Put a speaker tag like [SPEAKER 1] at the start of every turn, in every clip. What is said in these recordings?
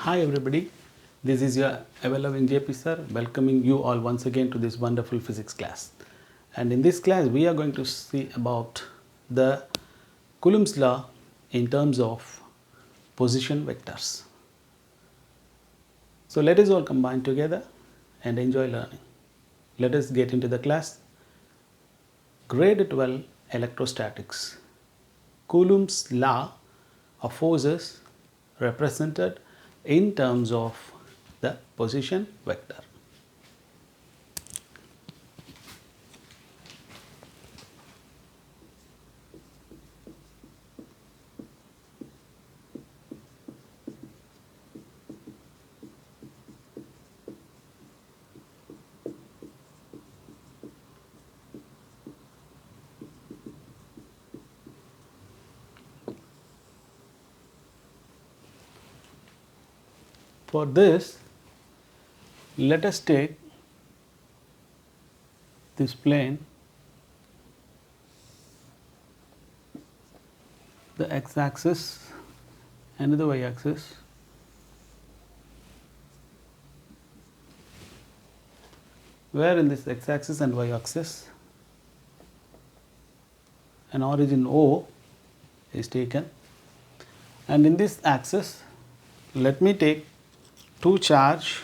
[SPEAKER 1] Hi everybody, this is your ever-loving JP sir welcoming you all once again to this wonderful physics class. And in this class we are going to see about the Coulomb's law in terms of position vectors. So let us all combine together and enjoy learning. Let us get into the class. Grade 12 Electrostatics. Coulomb's law of forces represented in terms of the position vector. For this, let us take this plane, the x-axis and the y-axis, where in this x-axis and y-axis an origin O is taken, and in this axis let me take two charge,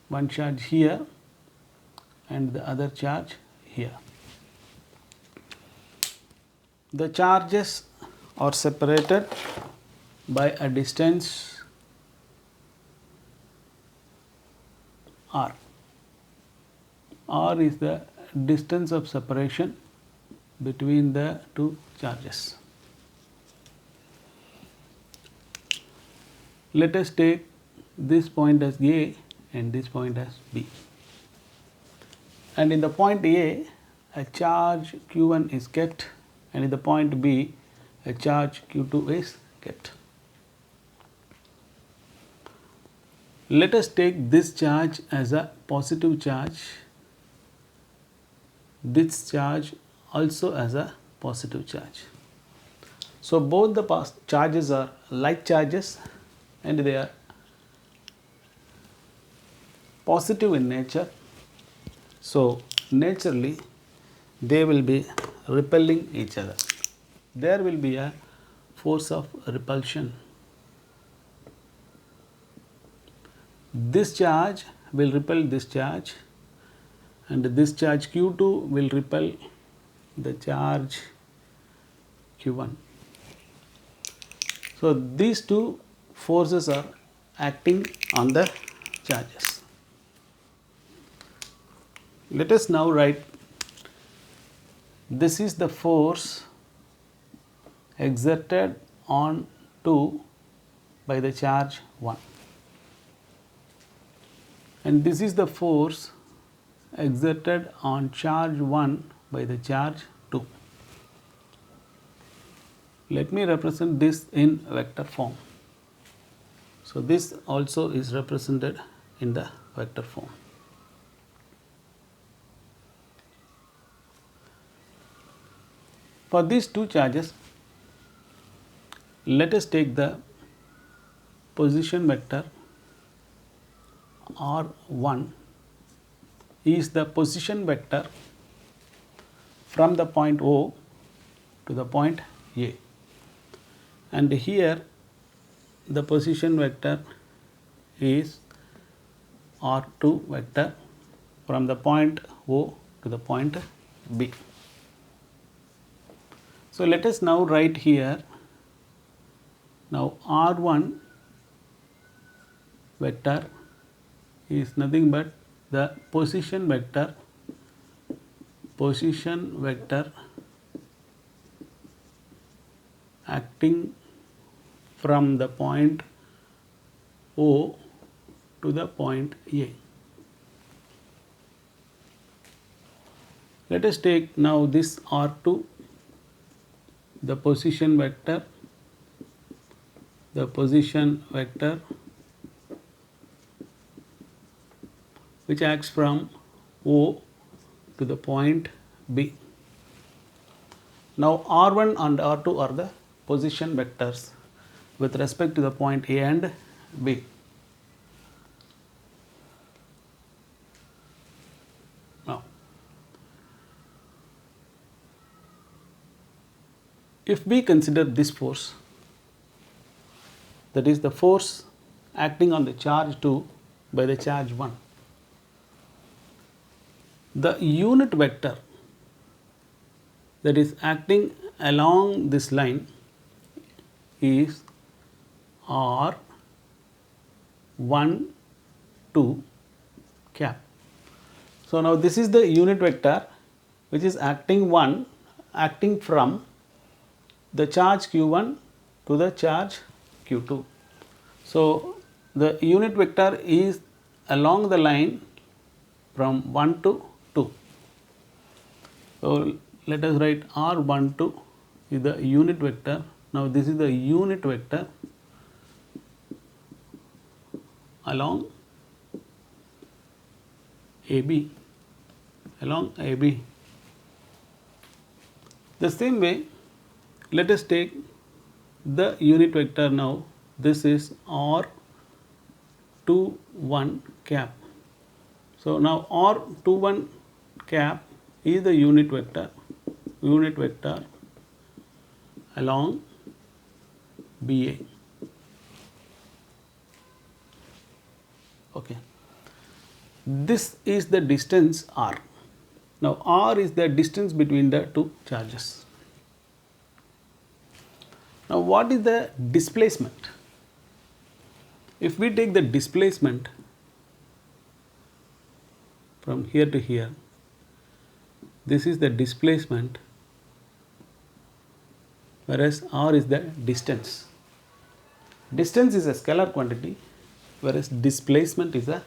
[SPEAKER 1] one charge here and the other charge here. The charges are separated by a distance r. R is the distance of separation between the two charges. Let us take this point as A and this point as B. And in the point A, a charge Q1 is kept, and in the point B, a charge Q2 is kept. Let us take this charge as a positive charge, this charge also as a positive charge. So both the charges are like charges and they are positive in nature. So naturally they will be repelling each other. There will be a force of repulsion. This charge will repel this charge, and this charge Q2 will repel the charge Q1. So these two forces are acting on the charges. Let us now write, this is the force exerted on 2 by the charge 1, and this is the force exerted on charge 1 by the charge 2. Let me represent this in vector form. So this also is represented in the vector form. For these two charges, let us take the position vector R1 is the position vector from the point O to the point A, and here the position vector is R2 vector from the point O to the point B. So let us now write here, now R1 vector is nothing but the position vector acting from the point O to the point A. Let us take now this R2, the position vector which acts from O to the point B. Now R1 and R2 are the position vectors with respect to the point A and B. Now, if we consider this force, that is the force acting on the charge 2 by the charge 1, the unit vector that is acting along this line is R 1 2 cap. So, now this is the unit vector which is acting from the charge q1 to the charge q2. So, the unit vector is along the line from 1 to 2. So, let us write R12 is the unit vector. Now, this is the unit vector along AB, The same way, let us take the unit vector now. This is R21 cap. So, now R21 cap is the unit vector along BA. Okay. This is the distance R. Now, R is the distance between the two charges. Now, what is the displacement? If we take the displacement from here to here, this is the displacement, whereas R is the distance. Distance is a scalar quantity, whereas displacement is a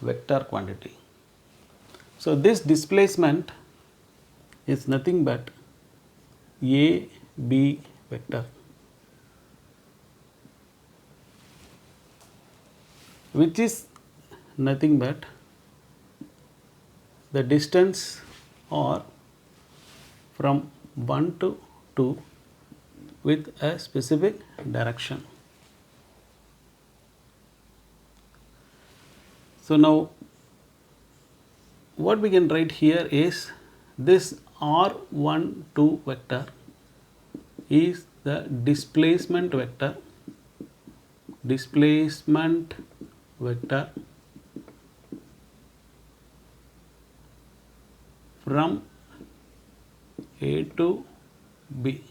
[SPEAKER 1] vector quantity. So, this displacement is nothing but A, B vector, which is nothing but the distance or from 1 to 2 with a specific direction. So, now what we can write here is this R12 vector is the displacement vector from A to B,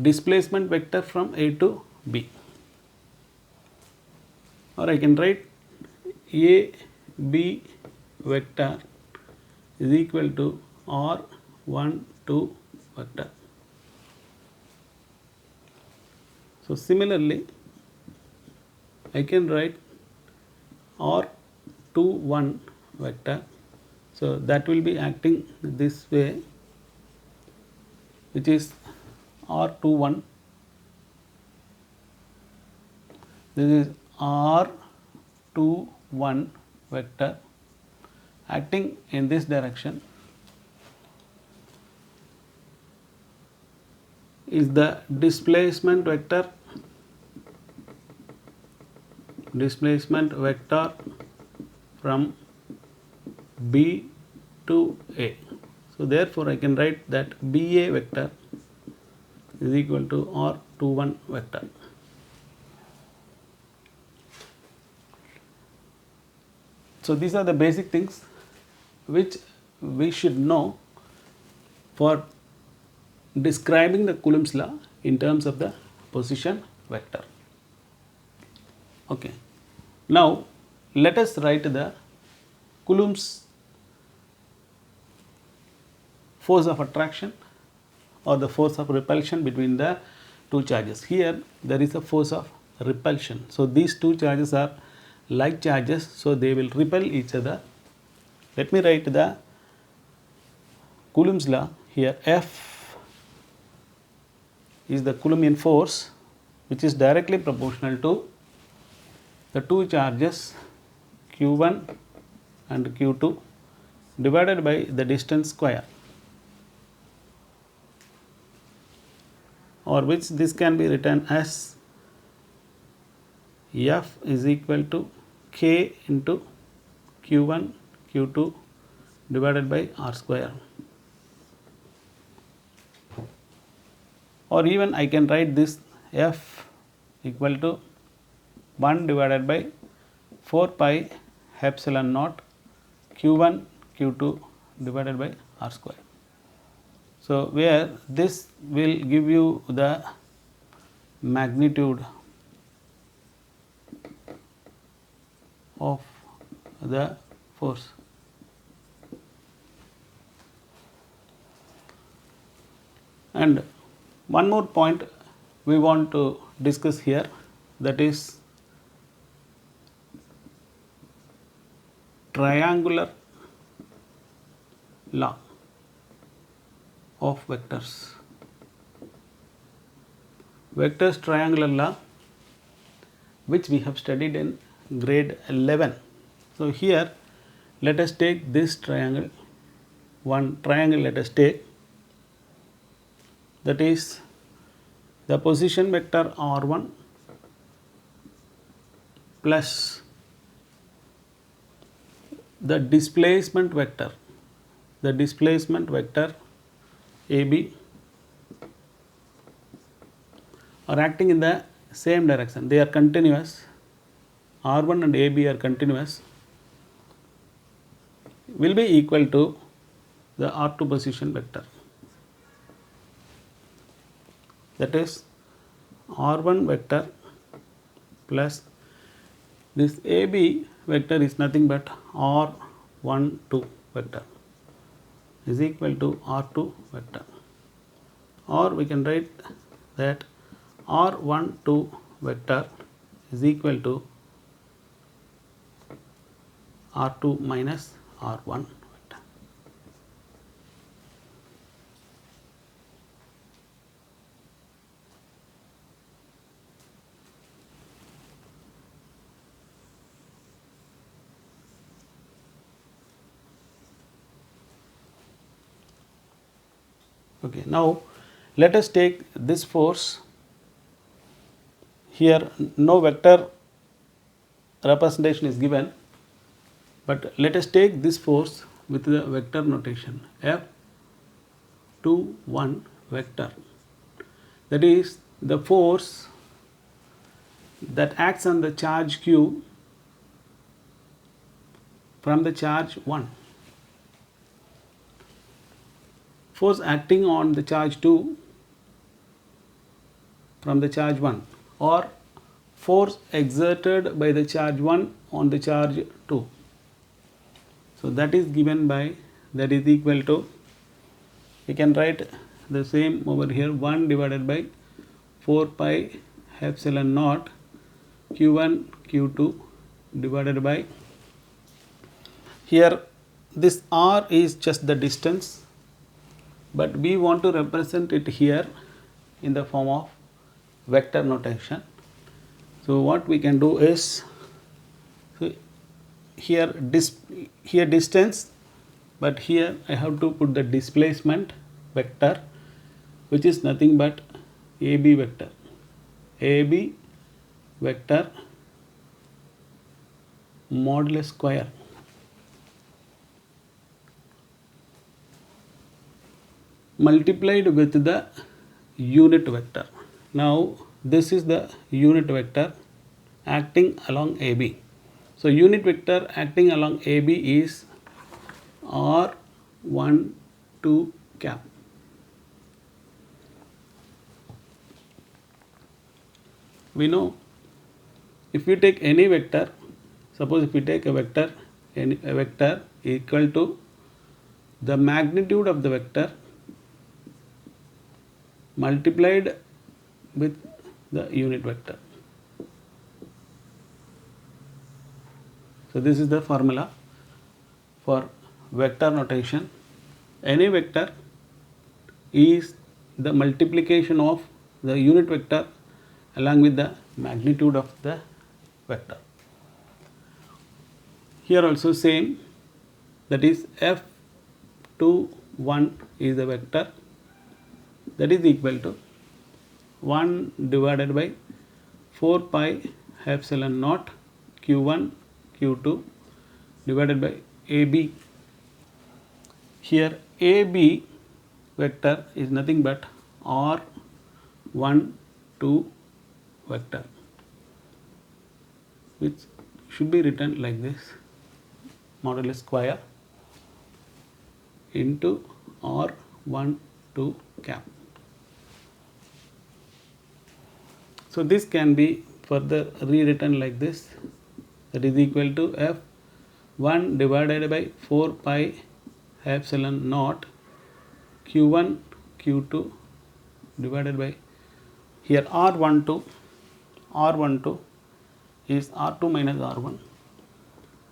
[SPEAKER 1] displacement vector from A to B, or I can write A B vector is equal to R12 vector. So, similarly, I can write R21 vector. So, that will be acting this way, which is R21. This is R21 vector acting in this direction is the displacement vector from B to A. So, therefore, I can write that BA vector is equal to R21 vector. So, these are the basic things which we should know for describing the Coulomb's law in terms of the position vector. Okay. Now, let us write the Coulomb's force of attraction or the force of repulsion between the two charges. Here there is a force of repulsion. So, these two charges are like charges, so they will repel each other. Let me write the Coulomb's law here. F is the Coulombian force which is directly proportional to the two charges Q1 and Q2 divided by the distance square, or which this can be written as F is equal to K into Q1 Q2 divided by R square. Or even I can write this F equal to 1 divided by 4 pi epsilon naught Q1 Q2 divided by R square. So, where this will give you the magnitude of the force. And one more point we want to discuss here, that is triangular law of vectors. Vectors triangular law, which we have studied in grade 11. So, here let us take this triangle, one triangle let us take, that is the position vector R1 plus the displacement vector AB are acting in the same direction. They are continuous. R1 and AB are continuous, will be equal to the R2 position vector. That is R1 vector plus this AB vector is nothing but R12 vector is equal to R2 vector, or we can write that R12 vector is equal to R2 minus R1 vector. Okay, now let us take this force. Here no vector representation is given, but let us take this force with the vector notation F21 vector, that is the force that acts on the charge q from the charge 1. Force acting on the charge 2 from the charge 1, or force exerted by the charge 1 on the charge 2. So, that is given by, that is equal to, we can write the same over here, 1 divided by 4 pi epsilon naught Q1 Q2 divided by, here this R is just the distance, but we want to represent it here in the form of vector notation. So, what we can do is, so here distance, but here I have to put the displacement vector, which is nothing but AB vector modulus square multiplied with the unit vector. Now, this is the unit vector acting along AB. So, unit vector acting along AB is R12 cap. We know if we take any vector, suppose if we take a vector equal to the magnitude of the vector multiplied with the unit vector. So, this is the formula for vector notation. Any vector is the multiplication of the unit vector along with the magnitude of the vector. Here also same, that is F 2, 1 is the vector, that is equal to 1 divided by 4 pi epsilon naught q1 q2 divided by AB. Here AB vector is nothing but R1 2 vector, which should be written like this: modulus square into R1 2 cap. So this can be further rewritten like this, that is equal to F1 divided by 4 pi epsilon naught q1 q2 divided by, here R12 is R2 minus R1,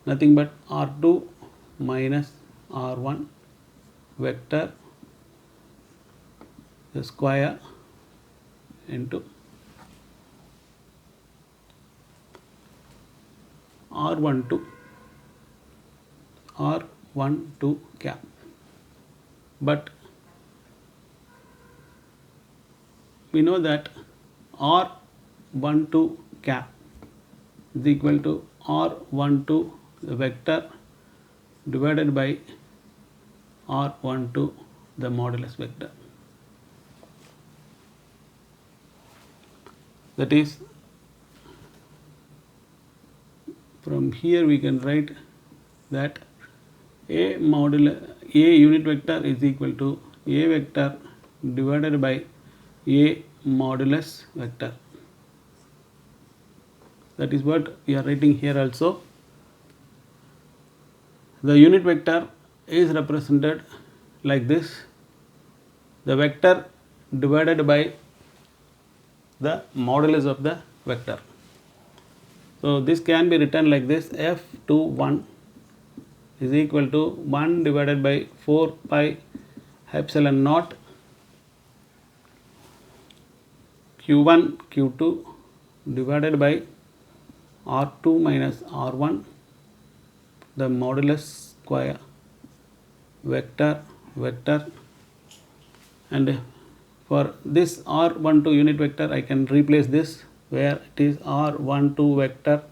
[SPEAKER 1] nothing but R2 minus R1 vector the square into R12 cap. But we know that R12 cap is equal to R12 the vector divided by R12 the modulus vector. That is, from here we can write that A unit vector is equal to A vector divided by A modulus vector. That is what we are writing here also. The unit vector is represented like this: the vector divided by the modulus of the vector. So this can be written like this: F21 is equal to 1 divided by 4 pi epsilon naught q1 q2 divided by R2 minus R1 the modulus square vector, and for this R12 unit vector I can replace this, where it is R12 vector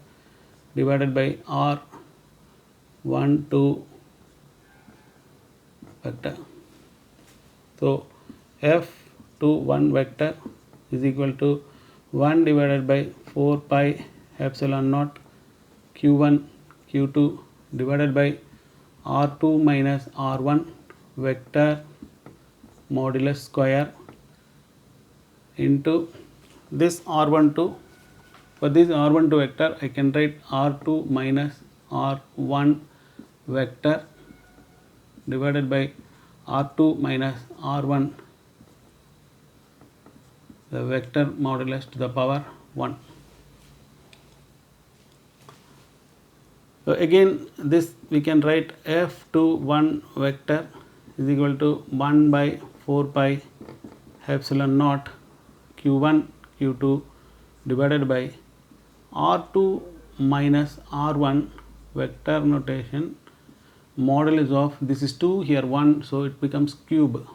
[SPEAKER 1] divided by R12 vector. So F21 vector is equal to 1 divided by 4 pi epsilon naught q1 q2 divided by R2 minus R1 vector modulus square into this R12. For this R12 vector I can write R2 minus R1 vector divided by R2 minus R1 the vector modulus to the power 1. So again this we can write F21 vector is equal to 1 by 4 pi epsilon naught q1 q2 divided by R2 minus R1 vector notation modulus of, this is 2, here 1, so it becomes cube,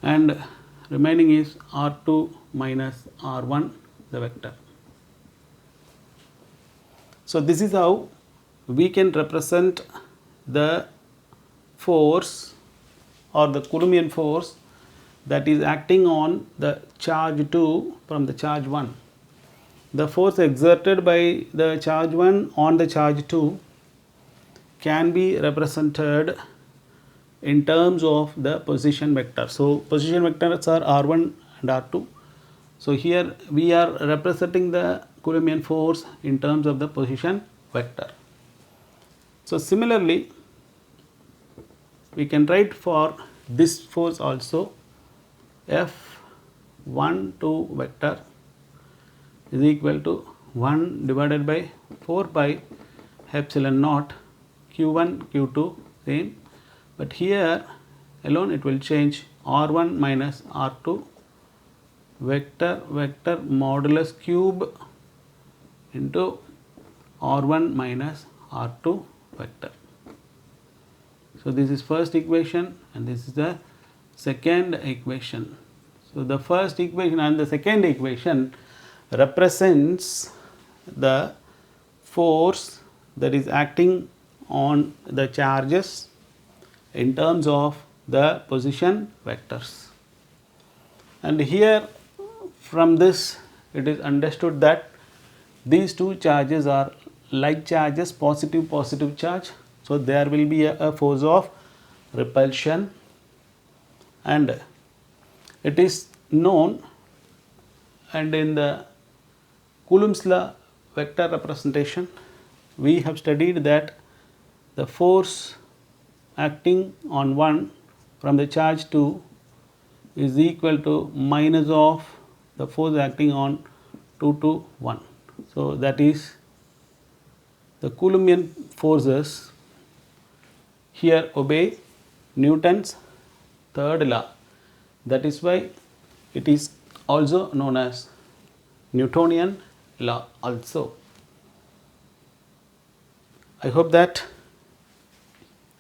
[SPEAKER 1] and remaining is R2 minus R1 the vector. So this is how we can represent the force or the Coulombian force that is acting on the charge 2 from the charge 1. The force exerted by the charge 1 on the charge 2 can be represented in terms of the position vector. So position vectors are R1 and R2. So here we are representing the Coulombian force in terms of the position vector. So similarly we can write for this force also F12 vector is equal to 1 divided by 4 pi epsilon naught q1 q2 same, but here alone it will change R1 minus R2 vector modulus cube into R1 minus R2 vector. So this is first equation and this is the second equation. So the first equation and the second equation represents the force that is acting on the charges in terms of the position vectors. And here from this it is understood that these two charges are like charges, positive charge. So there will be a force of repulsion, and it is known, and in the Coulomb's law vector representation we have studied that the force acting on 1 from the charge 2 is equal to minus of the force acting on 2 to 1. So that is the Coulombian forces here obey Newton's third law. That is why it is also known as Newtonian law also. I hope that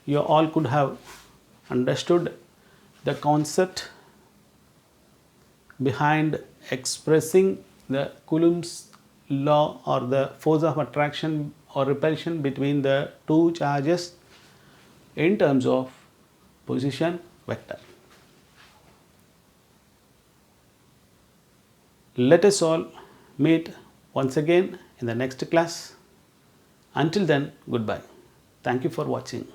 [SPEAKER 1] you all could have understood the concept behind expressing the Coulomb's law or the force of attraction or repulsion between the two charges in terms of position vector. Let us all meet once again in the next class. Until then, goodbye. Thank you for watching.